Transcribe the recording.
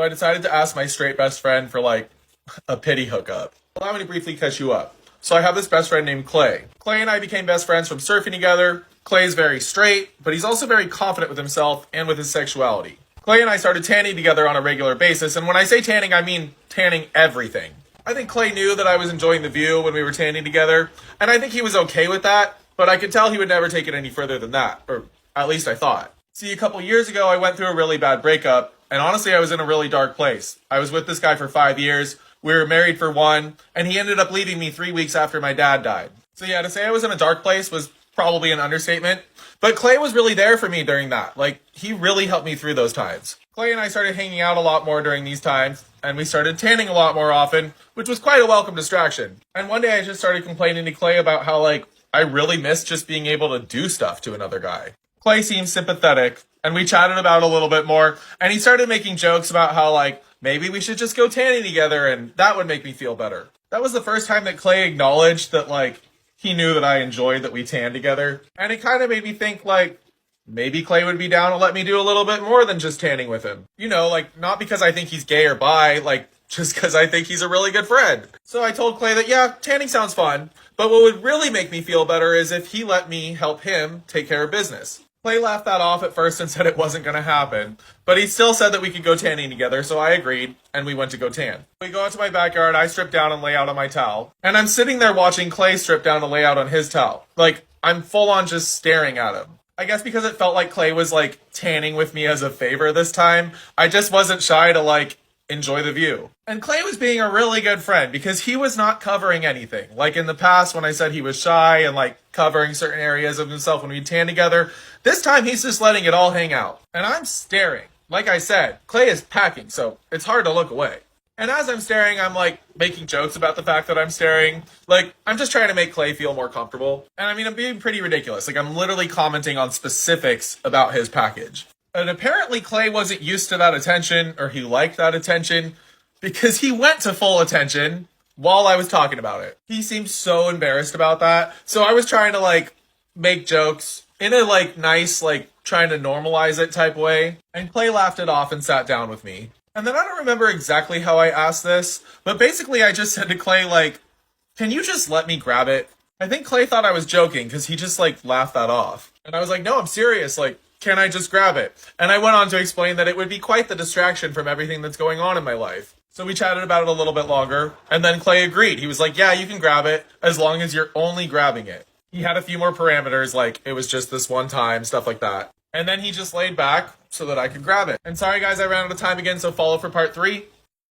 So I decided to ask my straight best friend for like a pity hookup. Allow me to briefly catch you up. So I have this best friend named Clay. Clay and I became best friends from surfing together. Clay's very straight, but he's also very confident with himself and with his sexuality. Clay and I started tanning together on a regular basis, and when I say tanning, I mean tanning everything. I think Clay knew that I was enjoying the view when we were tanning together, and I think he was okay with that, but I could tell he would never take it any further than that, or at least I thought. See, a couple years ago, I went through a really bad breakup, and honestly, I was in a really dark place. I was with this guy for 5 years, we were married for 1, and he ended up leaving me 3 weeks after my dad died. So yeah, to say I was in a dark place was probably an understatement, but Clay was really there for me during that. Like, he really helped me through those times. Clay and I started hanging out a lot more during these times, and we started tanning a lot more often, which was quite a welcome distraction. And one day I just started complaining to Clay about how, like, I really missed just being able to do stuff to another guy. Clay seemed sympathetic, and we chatted about it a little bit more, and he started making jokes about how, like, maybe we should just go tanning together, and that would make me feel better. That was the first time that Clay acknowledged that, like, he knew that I enjoyed that we tan together, and it kind of made me think, like, maybe Clay would be down to let me do a little bit more than just tanning with him. You know, like, not because I think he's gay or bi, like, just because I think he's a really good friend. So I told Clay that, yeah, tanning sounds fun, but what would really make me feel better is if he let me help him take care of business. Clay laughed that off at first and said it wasn't going to happen, but he still said that we could go tanning together, so I agreed, and we went to go tan. We go out to my backyard, I strip down and lay out on my towel, and I'm sitting there watching Clay strip down and lay out on his towel. Like, I'm full on just staring at him. I guess because it felt like Clay was, like, tanning with me as a favor this time, I just wasn't shy to, like, enjoy the view. And Clay was being a really good friend because he was not covering anything. Like in the past when I said he was shy and like covering certain areas of himself when we tan together, this time he's just letting it all hang out. And I'm staring. Like I said, Clay is packing, so it's hard to look away. And as I'm staring, I'm like making jokes about the fact that I'm staring. Like, I'm just trying to make Clay feel more comfortable. And I mean, I'm being pretty ridiculous. Like, I'm literally commenting on specifics about his package. And apparently Clay wasn't used to that attention, or he liked that attention, because he went to full attention while I was talking about it. He seemed so embarrassed about that. So I was trying to, like, make jokes in a, like, nice, like, trying to normalize it type way. And Clay laughed it off and sat down with me. And then I don't remember exactly how I asked this, but basically I just said to Clay, like, can you just let me grab it? I think Clay thought I was joking, because he just, like, laughed that off. And I was like, no, I'm serious, like, can I just grab it? And I went on to explain that it would be quite the distraction from everything that's going on in my life. So we chatted about it a little bit longer, and then Clay agreed. He was like, yeah, you can grab it, as long as you're only grabbing it. He had a few more parameters, like it was just this one time, stuff like that. And then he just laid back so that I could grab it. And sorry guys, I ran out of time again, so follow for part 3.